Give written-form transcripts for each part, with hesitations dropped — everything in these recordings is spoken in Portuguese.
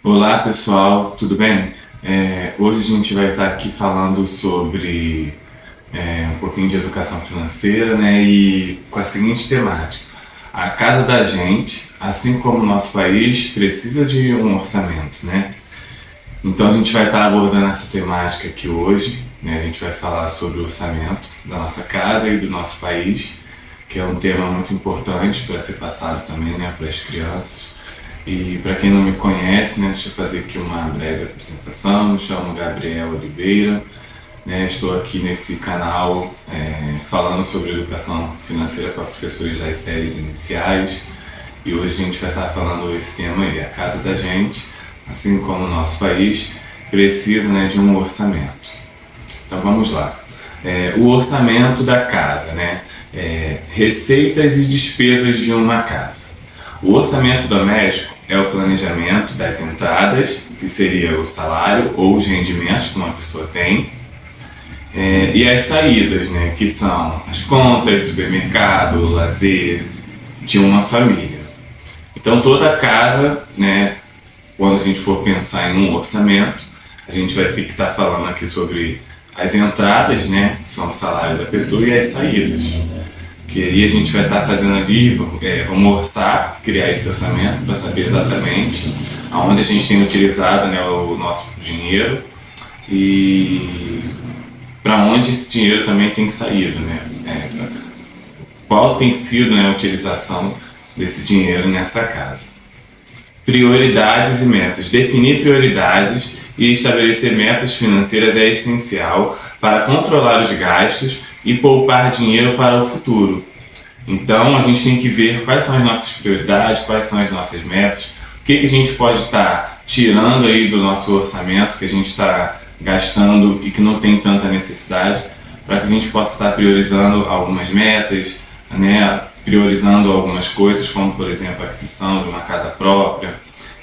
Olá pessoal, tudo bem? Hoje a gente vai estar aqui falando sobre um pouquinho de educação financeira, né? E com a seguinte temática: a casa da gente, assim como o nosso país, precisa de um orçamento, né? Então a gente vai estar abordando essa temática aqui hoje, né? A gente vai falar sobre o orçamento da nossa casa e do nosso país, que é um tema muito importante para ser passado também, né, para as crianças. E para quem não me conhece, né, deixa eu fazer aqui uma breve apresentação. Me chamo Gabriel Oliveira, né, estou aqui nesse canal falando sobre educação financeira para professores das séries iniciais. E hoje a gente vai estar falando esse tema aí: a casa da gente, assim como o nosso país, precisa, né, de um orçamento. Então vamos lá. O orçamento da casa, né? Receitas e despesas de uma casa. O orçamento doméstico é o planejamento das entradas, que seria o salário ou os rendimentos que uma pessoa tem, e as saídas, né, que são as contas, supermercado, lazer de uma família. Então toda casa, né, quando a gente for pensar em um orçamento, a gente vai ter que estar falando aqui sobre as entradas, né, que são o salário da pessoa, e as saídas. Que aí a gente vai estar fazendo ali, vamos orçar, criar esse orçamento para saber exatamente aonde a gente tem utilizado, né, o nosso dinheiro e para onde esse dinheiro também tem saído, né? Qual tem sido, né, a utilização desse dinheiro nessa casa. Prioridades e metas. Definir prioridades e estabelecer metas financeiras é essencial para controlar os gastos e poupar dinheiro para o futuro. Então a gente tem que ver quais são as nossas prioridades, quais são as nossas metas, o que a gente pode estar tirando aí do nosso orçamento, que a gente está gastando e que não tem tanta necessidade, para que a gente possa estar priorizando algumas metas, né, priorizando algumas coisas, como por exemplo a aquisição de uma casa própria,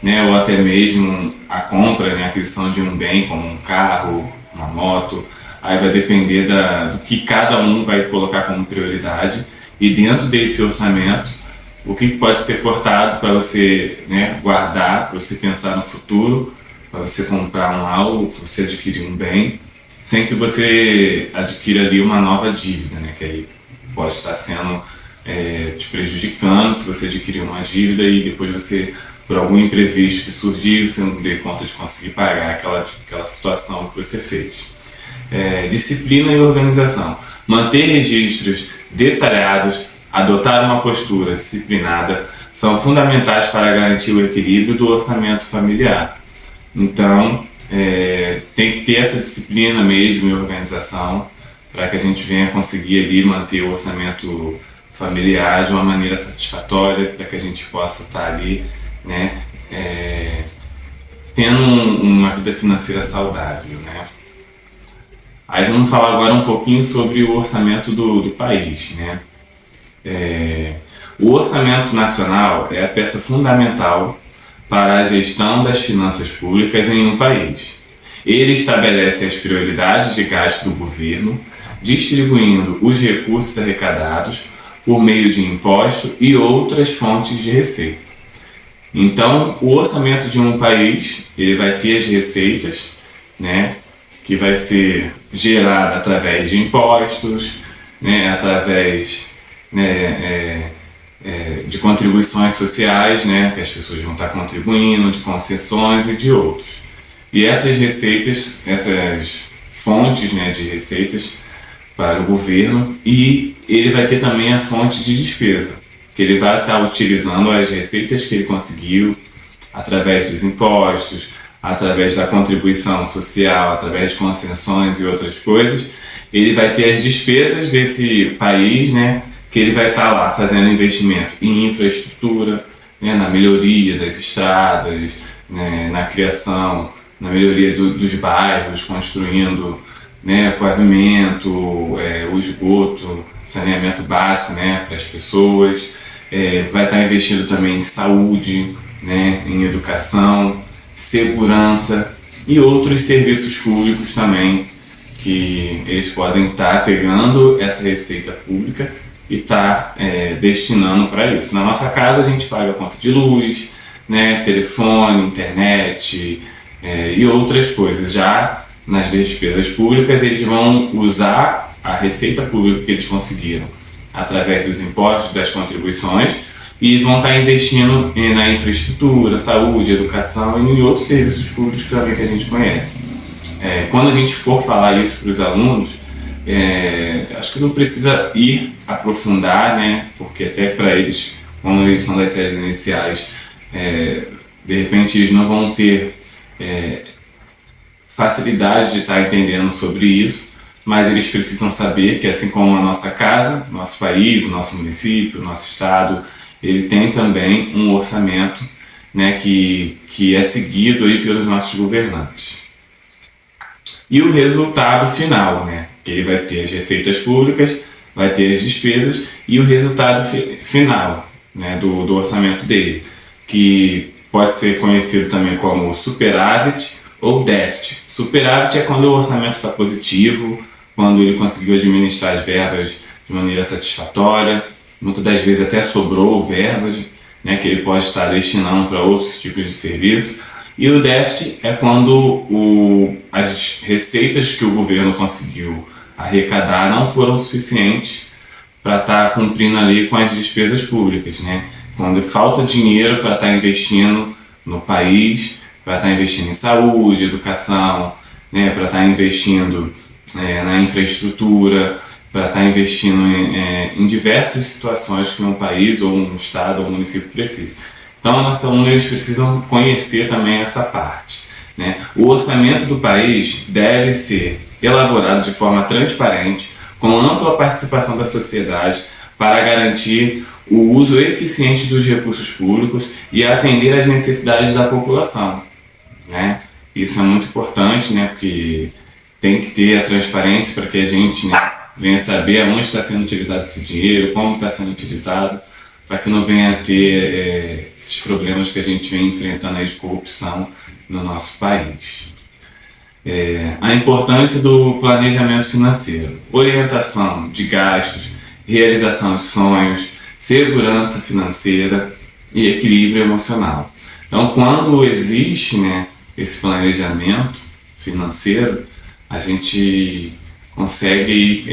né, ou até mesmo a compra, né, a aquisição de um bem como um carro, uma moto. Aí vai depender do que cada um vai colocar como prioridade, e dentro desse orçamento o que pode ser cortado para você, né, guardar, para você pensar no futuro, para você comprar um algo, para você adquirir um bem, sem que você adquira ali uma nova dívida, né, que aí pode estar sendo te prejudicando se você adquirir uma dívida e depois você, por algum imprevisto que surgiu, você não dê conta de conseguir pagar aquela situação que você fez. Disciplina e organização. Manter registros detalhados, adotar uma postura disciplinada são fundamentais para garantir o equilíbrio do orçamento familiar. Então, tem que ter essa disciplina mesmo e organização para que a gente venha conseguir ali manter o orçamento familiar de uma maneira satisfatória, para que a gente possa estar ali, né, tendo uma vida financeira saudável, né? Aí vamos falar agora um pouquinho sobre o orçamento do país, né? O orçamento nacional é a peça fundamental para a gestão das finanças públicas em um país. Ele estabelece as prioridades de gasto do governo, distribuindo os recursos arrecadados por meio de impostos e outras fontes de receita. Então, o orçamento de um país, ele vai ter as receitas, né, que vai ser gerada através de impostos, né, através, né, de contribuições sociais, né, que as pessoas vão estar contribuindo, de concessões e de outros. E essas receitas, essas fontes, né, de receitas para o governo, e ele vai ter também a fonte de despesa, que ele vai estar utilizando as receitas que ele conseguiu através dos impostos, através da contribuição social, através de concessões e outras coisas. Ele vai ter as despesas desse país, né, que ele vai estar lá fazendo investimento em infraestrutura, né, na melhoria das estradas, né, na criação, na melhoria dos bairros, construindo, né, pavimento, o esgoto, saneamento básico, né, para as pessoas. Vai estar investindo também em saúde, né, em educação, segurança e outros serviços públicos também, que eles podem estar pegando essa receita pública e estar destinando para isso. Na nossa casa a gente paga a conta de luz, né, telefone, internet e outras coisas. Já nas despesas públicas, eles vão usar a receita pública que eles conseguiram através dos impostos, das contribuições, e vão estar investindo na infraestrutura, saúde, educação e em outros serviços públicos também que a gente conhece. Quando a gente for falar isso para os alunos, acho que não precisa ir aprofundar, né? Porque até para eles, quando eles são das séries iniciais, de repente eles não vão ter facilidade de estar entendendo sobre isso, mas eles precisam saber que, assim como a nossa casa, nosso país, o nosso município, o nosso estado, ele tem também um orçamento, né, que é seguido aí pelos nossos governantes. E o resultado final, né, que ele vai ter as receitas públicas, vai ter as despesas e o resultado final, né, do orçamento dele, que pode ser conhecido também como superávit ou déficit. Superávit é quando o orçamento está positivo, quando ele conseguiu administrar as verbas de maneira satisfatória, muitas das vezes até sobrou verbas, né, que ele pode estar destinando para outros tipos de serviço. E o déficit é quando as receitas que o governo conseguiu arrecadar não foram suficientes para estar cumprindo ali com as despesas públicas, né? Quando falta dinheiro para estar investindo no país, para estar investindo em saúde, educação, né? Para estar investindo na infraestrutura, para estar investindo em diversas situações que um país ou um estado ou um município precisa. Então, nossos alunos eles precisam conhecer também essa parte, né? O orçamento do país deve ser elaborado de forma transparente, com ampla participação da sociedade, para garantir o uso eficiente dos recursos públicos e atender às necessidades da população, né? Isso é muito importante, né? Porque tem que ter a transparência para que a gente, né, venha saber aonde está sendo utilizado esse dinheiro, como está sendo utilizado, para que não venha a ter esses problemas que a gente vem enfrentando aí de corrupção no nosso país. A importância do planejamento financeiro, orientação de gastos, realização de sonhos, segurança financeira e equilíbrio emocional. Então, quando existe, né, esse planejamento financeiro, a gente consegue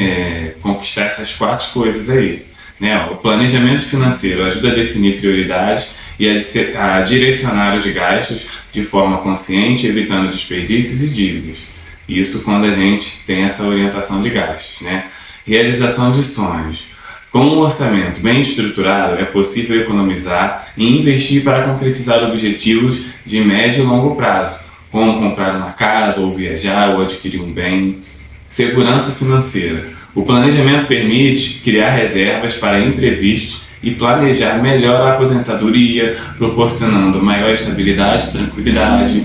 conquistar essas 4 coisas aí, né? O planejamento financeiro ajuda a definir prioridades e a direcionar os gastos de forma consciente, evitando desperdícios e dívidas. Isso quando a gente tem essa orientação de gastos, né? Realização de sonhos. Com um orçamento bem estruturado, é possível economizar e investir para concretizar objetivos de médio e longo prazo, como comprar uma casa, ou viajar, ou adquirir um bem. Segurança financeira. O planejamento permite criar reservas para imprevistos e planejar melhor a aposentadoria, proporcionando maior estabilidade e tranquilidade.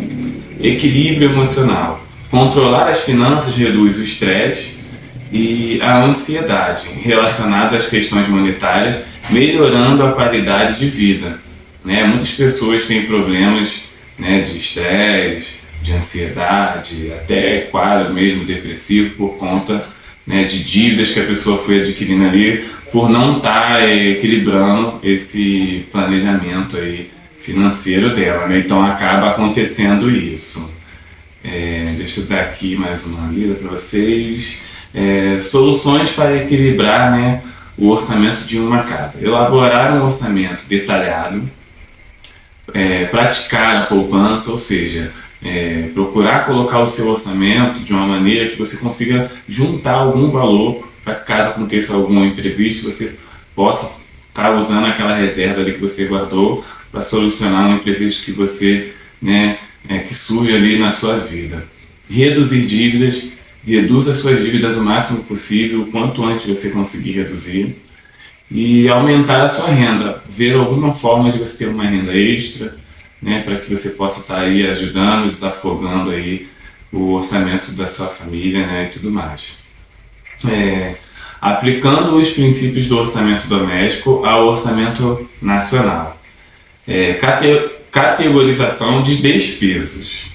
Equilíbrio emocional. Controlar as finanças reduz o estresse e a ansiedade relacionados às questões monetárias, melhorando a qualidade de vida, né? Muitas pessoas têm problemas, né, de estresse, de ansiedade, até quadro mesmo depressivo por conta, né, de dívidas que a pessoa foi adquirindo ali por não estar equilibrando esse planejamento aí financeiro dela, né? Então acaba acontecendo isso. Deixa eu dar aqui mais uma lida para vocês. Soluções para equilibrar, né, o orçamento de uma casa. Elaborar um orçamento detalhado, praticar a poupança, ou seja, procurar colocar o seu orçamento de uma maneira que você consiga juntar algum valor para que caso aconteça algum imprevisto, você possa estar usando aquela reserva ali que você guardou para solucionar um imprevisto que você, né, que surge ali na sua vida. Reduzir dívidas, reduza as suas dívidas o máximo possível, o quanto antes você conseguir reduzir, e aumentar a sua renda, ver alguma forma de você ter uma renda extra, né, para que você possa estar aí ajudando, desafogando aí o orçamento da sua família, né, e tudo mais. Aplicando os princípios do orçamento doméstico ao orçamento nacional. Categorização de despesas.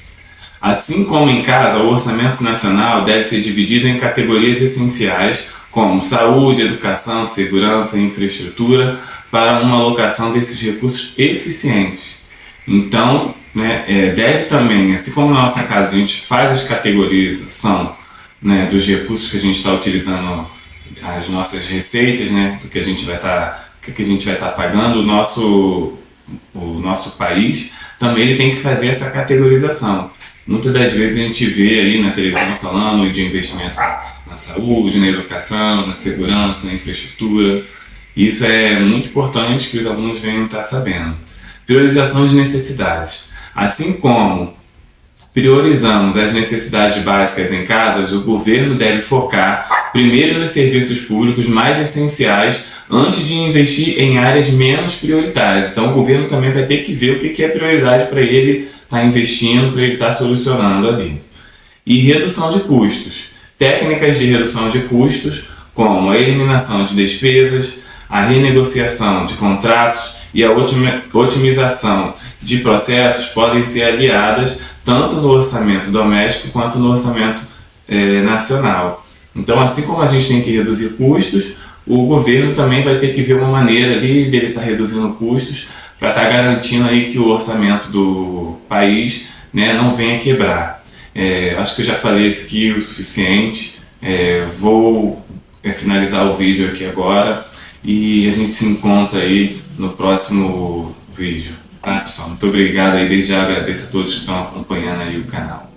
Assim como em casa, o orçamento nacional deve ser dividido em categorias essenciais como saúde, educação, segurança e infraestrutura para uma alocação desses recursos eficientes. Então, né, deve também, assim como na nossa casa a gente faz as categorização, né, dos recursos que a gente está utilizando, as nossas receitas, né, do que a gente vai estar, que a gente vai estar pagando, o nosso país também ele tem que fazer essa categorização. Muitas das vezes a gente vê aí na televisão falando de investimentos na saúde, na educação, na segurança, na infraestrutura. Isso é muito importante que os alunos venham estar sabendo. Priorização de necessidades. Assim como priorizamos as necessidades básicas em casas, o governo deve focar primeiro nos serviços públicos mais essenciais antes de investir em áreas menos prioritárias. Então o governo também vai ter que ver o que é prioridade para ele estar investindo, para ele estar solucionando ali. E redução de custos. Técnicas de redução de custos, como a eliminação de despesas, a renegociação de contratos e a otimização de processos podem ser aliadas tanto no orçamento doméstico quanto no orçamento nacional. Então, assim como a gente tem que reduzir custos, o governo também vai ter que ver uma maneira ali dele estar reduzindo custos para estar garantindo aí que o orçamento do país, né, não venha quebrar. Acho que eu já falei isso aqui o suficiente. Vou finalizar o vídeo aqui agora e a gente se encontra aí no próximo vídeo, tá, pessoal? Muito obrigado aí, desde já agradeço a todos que estão acompanhando aí o canal.